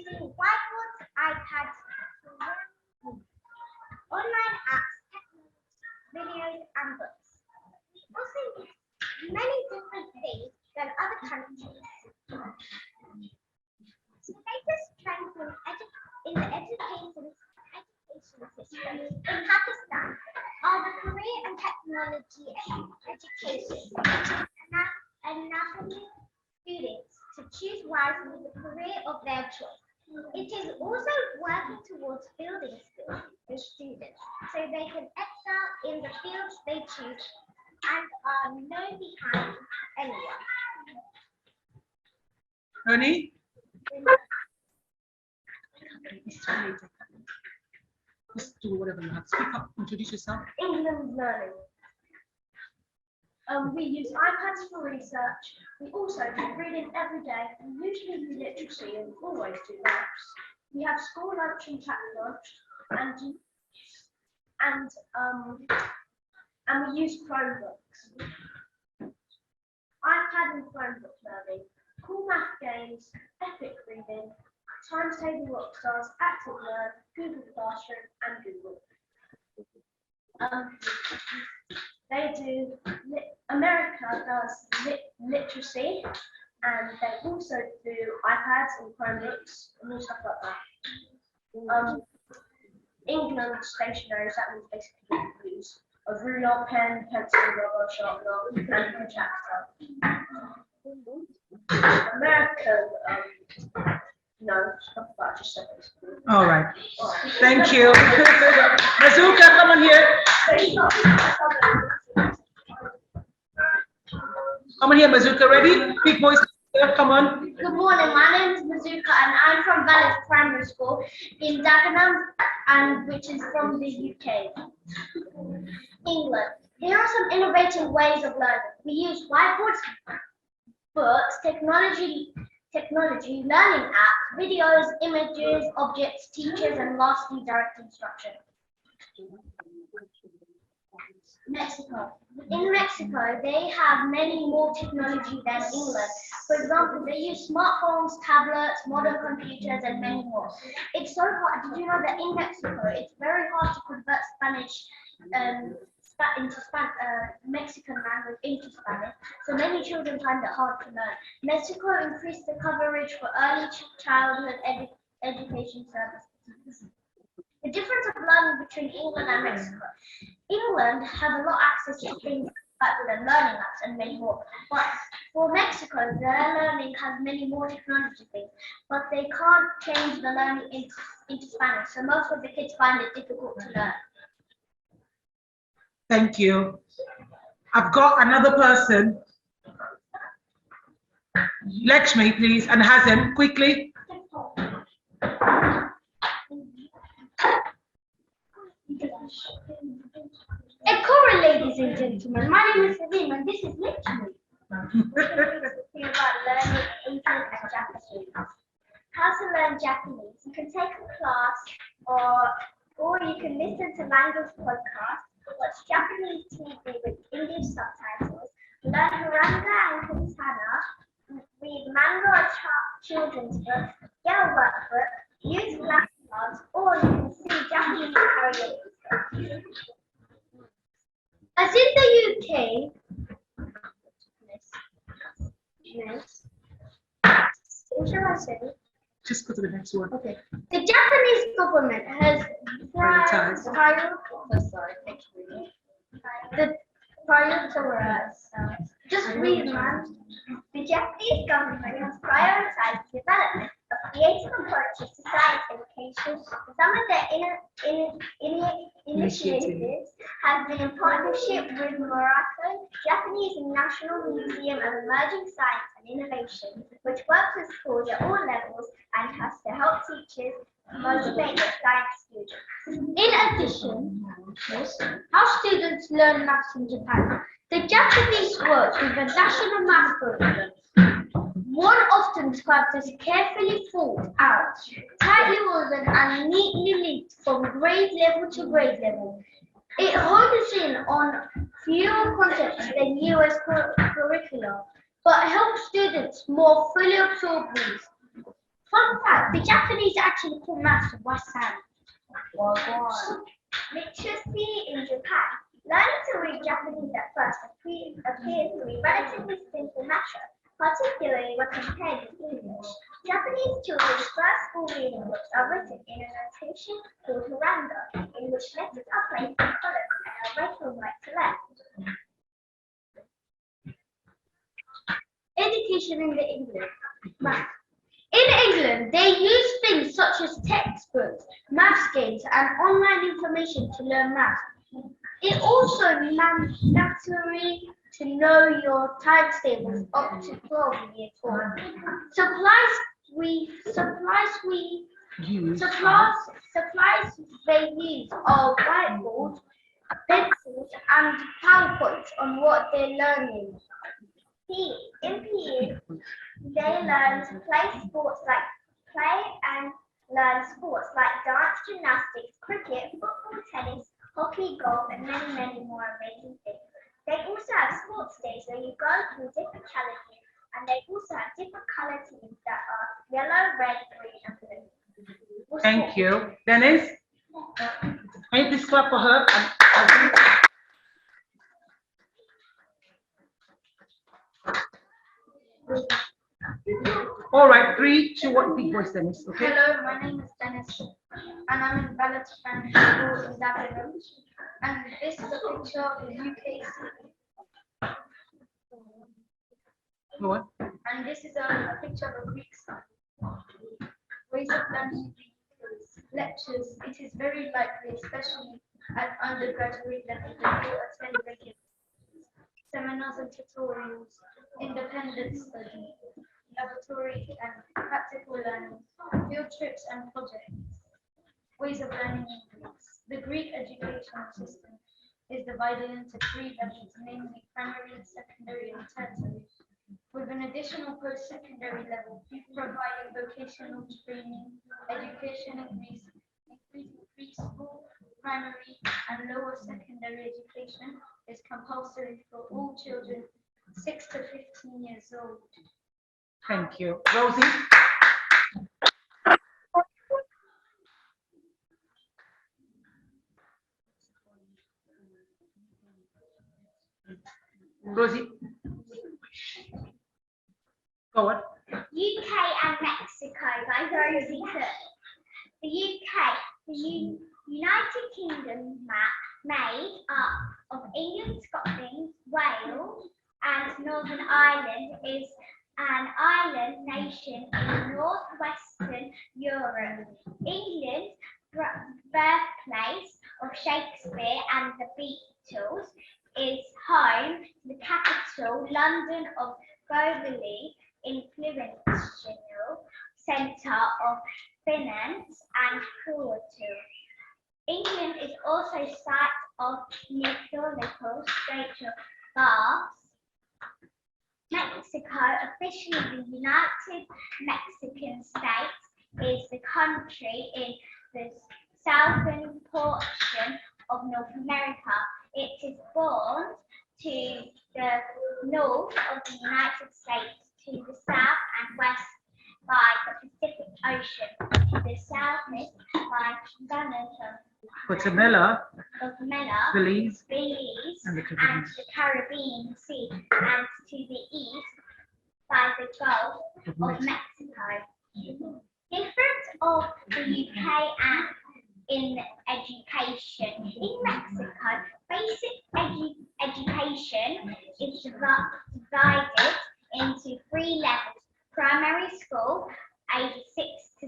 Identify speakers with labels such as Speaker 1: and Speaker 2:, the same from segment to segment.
Speaker 1: using whiteboards, iPads, online apps, videos, and books. We also use many different things than other countries. The latest trends in the education system in Pakistan are the career and technology education, enabling students to choose wisely the career of their choice. It is also working towards building skills for students so they can excel in the fields they choose and are no behind anyone.
Speaker 2: Ernie? Just do whatever you have. Speak up, introduce yourself.
Speaker 1: England's learning. We use iPads for research. We also do reading every day. We usually use literacy and always do maths. We have school lunch and chat lunch, and we use Chromebooks. iPad and Chromebook learning, cool math games, epic reading, Times Table Rockstars, Active Learn, Google Classroom, and Google. America does literacy, and they also do iPads and Chromebooks and all stuff like that. England stationery, that means basically use a ruler, pen, pencil, rubber, sharpener, and protractor. American, no, stuff like just secondary.
Speaker 2: All right. Thank you. Bazooka, come on here. Come on here, Bazooka. Ready? Big boys, come on.
Speaker 1: Good morning. My name is Bazooka, and I'm from Vallis Primary School in Dagenham, which is from the UK. England. Here are some innovative ways of learning. We use whiteboards, books, technology, learning apps, videos, images, objects, teachers, and lastly, direct instruction. Mexico. In Mexico, they have many more technology than England. For example, they use smartphones, tablets, modern computers, and many more. It's so hard. Did you know that in Mexico, it's very hard to convert Spanish into Mexican language into Spanish, so many children find it hard to learn. Mexico increased the coverage for early childhood education services. The difference of learning between England and Mexico. England has a lot of access to things like the learning apps and many more, but for Mexico, their learning has many more technology things, but they can't change the learning into Spanish, so most of the kids find it difficult to learn.
Speaker 2: Thank you. I've got another person. Lakshmi, please, and Hazem, quickly.
Speaker 1: Ekora, ladies and gentlemen, my name is Sadim, and this is Lakshmi. We're going to be about learning English and Japanese. How to learn Japanese. You can take a class, or you can listen to language podcasts, watch Japanese TV with English subtitles, learn Haranga and Katana, read manga or children's books, get a workbook, use flashcards, or you can see Japanese karaoke. As in the UK, what shall I say?
Speaker 2: Just go to the next one.
Speaker 1: Okay. The Japanese government has prioritized just read, man. The Japanese government has prioritized the development of creative approaches to science education. Some of their initiatives have been in partnership with Morocco, Japanese National Museum of Emerging Science and Innovation, which works with schools at all levels and has to help teachers motivate their science students. In addition, how students learn maths in Japan. The Japanese works with a national math curriculum. One often described as carefully thought out, tightly woven and neatly linked from grade level to grade level. It hones in on fewer concepts than US curricula, but helps students more fully absorb these. Fun fact, the Japanese actually call maths West Hand. Literacy in Japan. Learning to read Japanese at first appears to be a relatively simple matter, particularly when compared with English. Japanese children's first school reading books are written in a notation called haranga, in which letters are placed in columns and are read from right to left. Education in England. Math. In England, they use things such as textbooks, maths games, and online information to learn math. It also mandatory to know your timetables up to 12 years old. Supplies they use are whiteboards, pencils, and PowerPoints on what they're learning. In PE, they learn to play sports and learn sports like dance, gymnastics, cricket, football, tennis, hockey, golf, and many, many more amazing things. They also have sports days where you go through different challenges, and they also have different color teams that are yellow, red, green, and blue.
Speaker 2: Thank you. Dennis? Can you please clap for her? All right, 3, 2, 1, big voice, Dennis. Okay.
Speaker 1: Hello, my name is Dennis, and I'm in RiverBank School in Dagenham. And this is a picture of the UK.
Speaker 2: Go on.
Speaker 1: And this is a picture of a Greek site. Ways of learning lectures. It is very likely, especially at undergraduate level, that you attend regular seminars and tutorials, independent study, laboratory and practical learning, field trips and projects. Ways of learning in Greece. The Greek educational system is divided into 3 levels, namely primary, secondary, and tertiary, with an additional post-secondary level providing vocational training. Education in Greece, including preschool, primary, and lower secondary education, is compulsory for all children 6 to 15 years old.
Speaker 2: Thank you. Rosie? Rosie? Go on.
Speaker 1: UK and Mexico by Rosie Cook. The UK, the United Kingdom map made up of England, Scotland, Wales, and Northern Ireland is an island nation in northwestern Europe. England, birthplace of Shakespeare and the Beatles, is home to the capital, London, of globally influential centre of finance and culture. England is also site of mythological spiritual baths. Mexico, officially the United Mexican States, is the country in the southern portion of North America. It is bordered to the north of the United States, to the south and west by the Pacific Ocean, to the southeast by
Speaker 2: Guatemala, Belize,
Speaker 1: and the Caribbean Sea, and to the east by the Gulf of Mexico. Difference of the UK and in education. In Mexico, basic education is divided into 3 levels: primary school, ages 6 to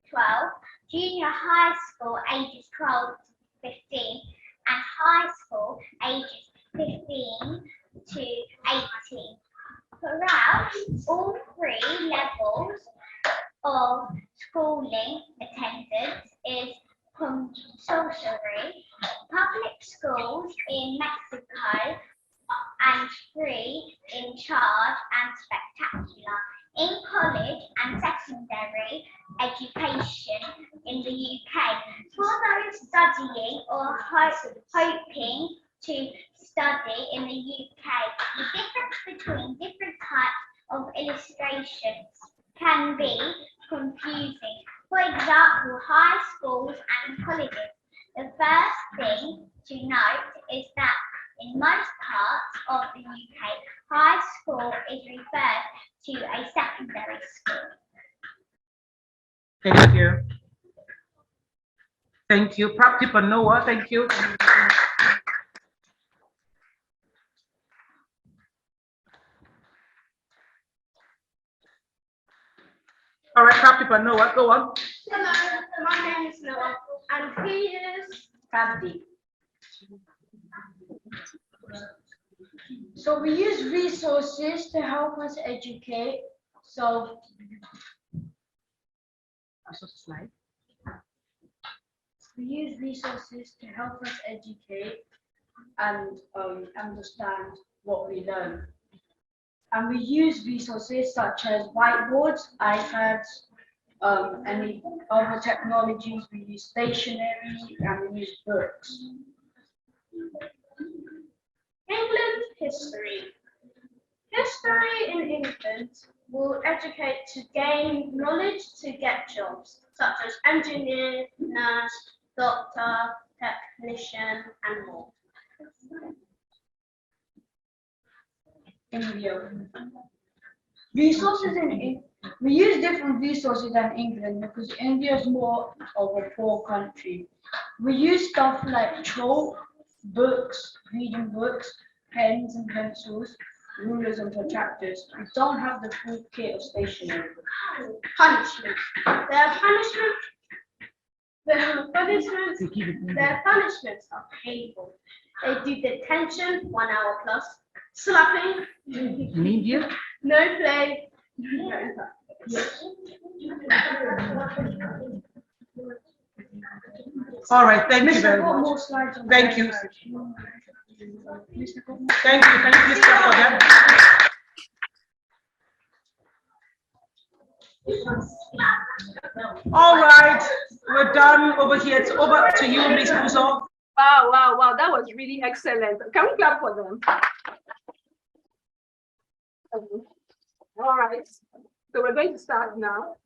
Speaker 1: 12, junior high school, ages 12 to 15, and high school, ages 15 to 18. Throughout all 3 levels of schooling, attendance is compulsory. Public schools in Mexico and free in charge and spectacular. In college and secondary education in the UK, for those studying or hoping to study in the UK, the difference between different types of illustrations can be confusing. For example, high schools and colleges. The first thing to note is that in most parts of the UK, high school is referred to a secondary school.
Speaker 2: Thank you. Thank you. Practical Noah, thank you. All right, practical Noah, go on.
Speaker 3: Hello, my name is Noah, and he is Abdi. So we use resources to help us educate. So
Speaker 2: Slide.
Speaker 3: we use resources to help us educate and understand what we learn. And we use resources such as whiteboards, iPads, any other technologies. We use stationery and we use books. England history. History in England will educate to gain knowledge to get jobs, such as engineer, nurse, doctor, technician, and more. India. Resources we use different resources than England because India is more of a poor country. We use stuff like chalk, books, reading books, pens and pencils, rulers and protractors. We don't have the full kit of stationery. Punishment. Their punishments are painful. They do detention, 1 hour plus, slapping,
Speaker 2: Media.
Speaker 3: no play.
Speaker 2: All right, thank you very much. Thank you. Thank you. Can you please clap for them? All right, we're done over here. It's over to you, Miss Muso.
Speaker 4: Wow. That was really excellent. Can we clap for them? All right. So we're going to start now.